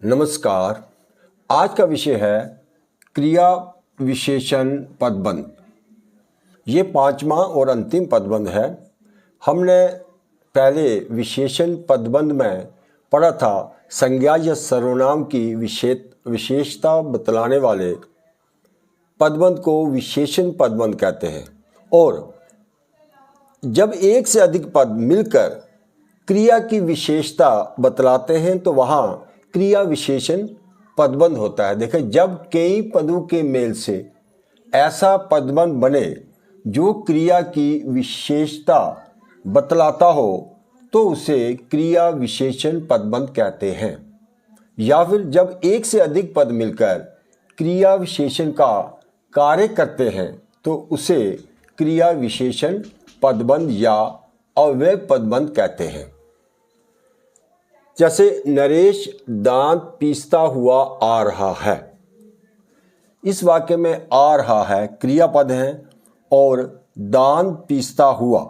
नमस्कार। आज का विषय है क्रिया विशेषण पदबंध। ये पांचवा और अंतिम पदबंध है। हमने पहले विशेषण पदबंध में पढ़ा था संज्ञा या सर्वनाम की विशेषता बतलाने वाले पदबंध को विशेषण पदबंध कहते हैं। और जब एक से अधिक पद मिलकर क्रिया की विशेषता बतलाते हैं तो वहाँ क्रिया विशेषण पदबंध होता है। देखें, जब कई पदों के मेल से ऐसा पदबंध बने जो क्रिया की विशेषता बतलाता हो तो उसे क्रिया विशेषण पदबंध कहते हैं। या फिर जब एक से अधिक पद मिलकर क्रिया विशेषण का कार्य करते हैं तो उसे क्रिया विशेषण पदबंध या अव्यय पदबंध कहते हैं। जैसे नरेश दांत पीसता हुआ आ रहा है। इस वाक्य में आ रहा है क्रियापद है और दांत पीसता हुआ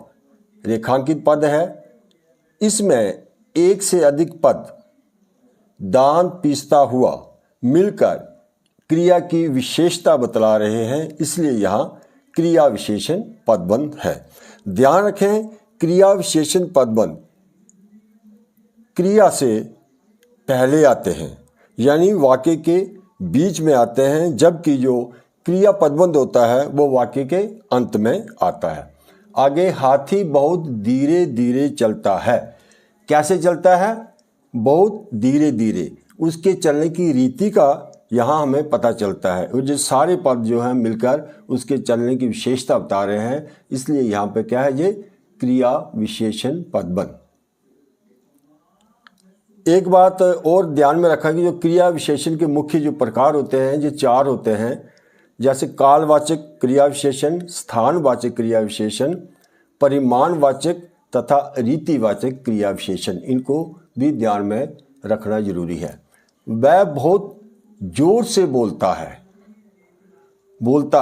रेखांकित पद है। इसमें एक से अधिक पद दांत पीसता हुआ मिलकर क्रिया की विशेषता बतला रहे हैं, इसलिए यहाँ क्रिया विशेषण पदबंध है। ध्यान रखें, क्रिया विशेषण पदबंध क्रिया से पहले आते हैं, यानी वाक्य के बीच में आते हैं, जबकि जो क्रिया पदबंध होता है वो वाक्य के अंत में आता है। आगे, हाथी बहुत धीरे धीरे चलता है। कैसे चलता है? बहुत धीरे धीरे। उसके चलने की रीति का यहाँ हमें पता चलता है। और जो सारे पद जो हैं मिलकर उसके चलने की विशेषता बता रहे हैं, इसलिए यहाँ पे क्या है, ये क्रिया विशेषण पदबंध। एक बात और ध्यान में रखा कि जो क्रिया विशेषण के मुख्य जो प्रकार होते हैं ये चार होते हैं। जैसे कालवाचक क्रिया विशेषण, स्थानवाचक क्रिया विशेषण, परिमाणवाचक तथा रीतिवाचक क्रिया विशेषण। इनको भी ध्यान में रखना जरूरी है। वह बहुत जोर से बोलता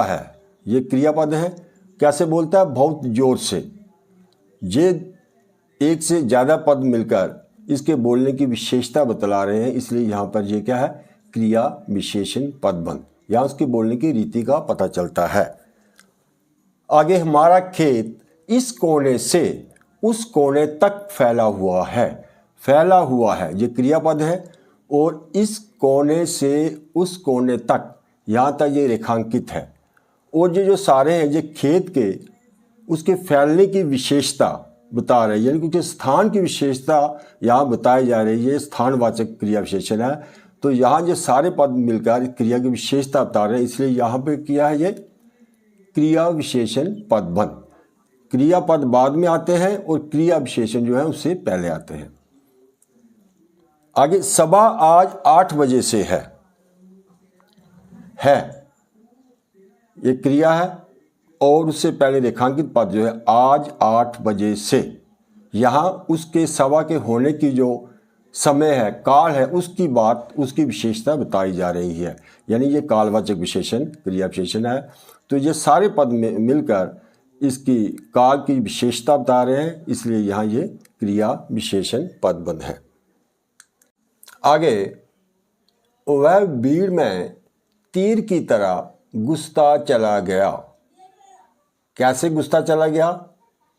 है, ये क्रियापद है। कैसे बोलता है? बहुत जोर से। ये एक से ज़्यादा पद मिलकर इसके बोलने की विशेषता बतला रहे हैं, इसलिए यहाँ पर ये क्या है, क्रिया विशेषण पदबंध। यहाँ उसके बोलने की रीति का पता चलता है। आगे, हमारा खेत इस कोने से उस कोने तक फैला हुआ है। फैला हुआ है ये क्रियापद है और इस कोने से उस कोने तक, यहाँ तक ये रेखांकित है। और ये जो सारे हैं ये खेत के उसके फैलने की विशेषता बता रहे हैं, यानी क्योंकि स्थान की विशेषता यहाँ बताई जा रही है। स्थानवाचक क्रिया विशेषण है, तो यहाँ ये सारे पद मिलकर क्रिया की विशेषता बता रहे हैं, इसलिए यहाँ पे किया है ये क्रिया विशेषण पदबंध। क्रियापद बाद में आते हैं और क्रिया विशेषण जो है उससे पहले आते हैं। आगे, सभा आज 8 बजे से है ये क्रिया है और उससे पहले रेखांकित पद जो है आज 8 बजे से। यहाँ उसके सभा के होने की जो समय है, काल है, उसकी विशेषता बताई जा रही है, यानी ये कालवाचक विशेषण क्रिया विशेषण है। तो ये सारे पद में मिलकर इसकी काल की विशेषता बता रहे हैं, इसलिए यहाँ ये क्रिया विशेषण पदबंध है। आगे, वह भीड़ में तीर की तरह घुसता चला गया। कैसे घुसता चला गया?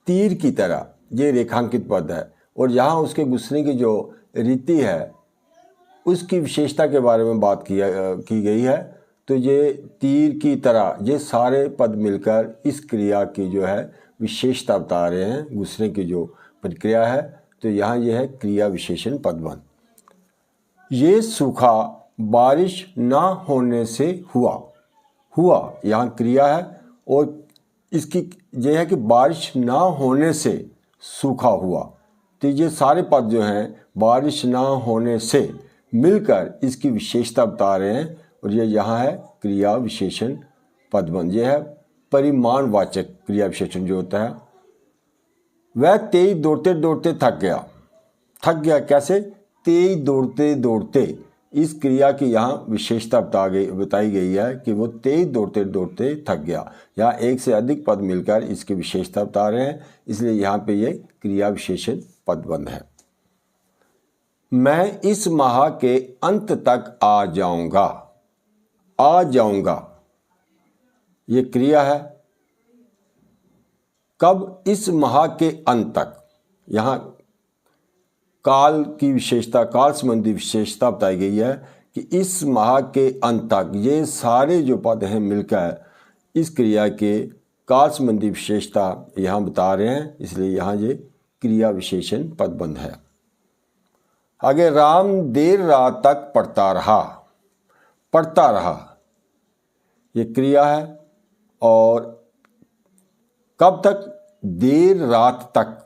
तीर की तरह। ये रेखांकित पद है और यहाँ उसके घुसने की जो रीति है उसकी विशेषता के बारे में बात की गई है। तो ये तीर की तरह, ये सारे पद मिलकर इस क्रिया की जो है विशेषता बता रहे हैं, घुसने की जो प्रक्रिया है। तो यहाँ ये है क्रिया विशेषण पदबंध। ये सूखा बारिश ना होने से हुआ यहाँ क्रिया है और इसकी यह है कि बारिश ना होने से सूखा हुआ। तो ये सारे पद जो हैं बारिश ना होने से मिलकर इसकी विशेषता बता रहे हैं और ये यहाँ है क्रिया विशेषण पदबंध। यह है परिमाणवाचक क्रिया विशेषण जो होता है। वह तेज दौड़ते दौड़ते थक गया। कैसे? तेज दौड़ते दौड़ते। इस क्रिया की यहाँ विशेषता बताई गई है कि वो तेज दौड़ते दौड़ते थक गया। यहाँ एक से अधिक पद मिलकर इसकी विशेषता बता रहे हैं, इसलिए यहाँ पे ये क्रिया विशेषण पदबंध है। मैं इस माह के अंत तक आ जाऊंगा। आ जाऊंगा ये क्रिया है। कब? इस माह के अंत तक। यहाँ काल की विशेषता, काल संबंधी विशेषता बताई गई है कि इस माह के अंत तक। ये सारे जो पद हैं मिलकर इस क्रिया के काल संबंधी विशेषता यहाँ बता रहे हैं, इसलिए यहाँ ये क्रिया विशेषण पदबंध है। आगे, राम देर रात तक पढ़ता रहा। पढ़ता रहा ये क्रिया है, और कब तक? देर रात तक।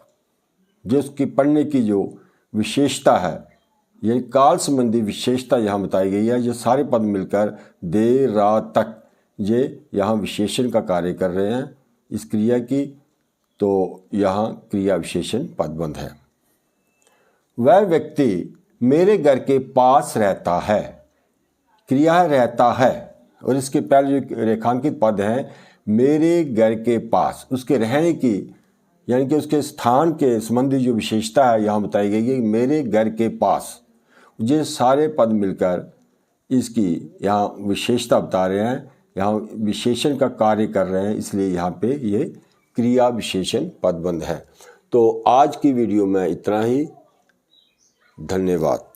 जो उसकी पढ़ने की जो विशेषता है, ये काल संबंधी विशेषता यहाँ बताई गई है। ये सारे पद मिलकर देर रात तक ये यहाँ विशेषण का कार्य कर रहे हैं इस क्रिया की, तो यहाँ क्रिया विशेषण पदबंध है। वह व्यक्ति मेरे घर के पास रहता है। क्रिया है रहता है, और इसके पहले जो रेखांकित पद हैं मेरे घर के पास, उसके रहने की यानी कि उसके स्थान के संबंधी जो विशेषता है यहाँ बताई गई है मेरे घर के पास। ये सारे पद मिलकर इसकी यहाँ विशेषता बता रहे हैं, यहाँ विशेषण का कार्य कर रहे हैं, इसलिए यहाँ पे ये क्रिया विशेषण पदबंध है। तो आज की वीडियो में इतना ही। धन्यवाद।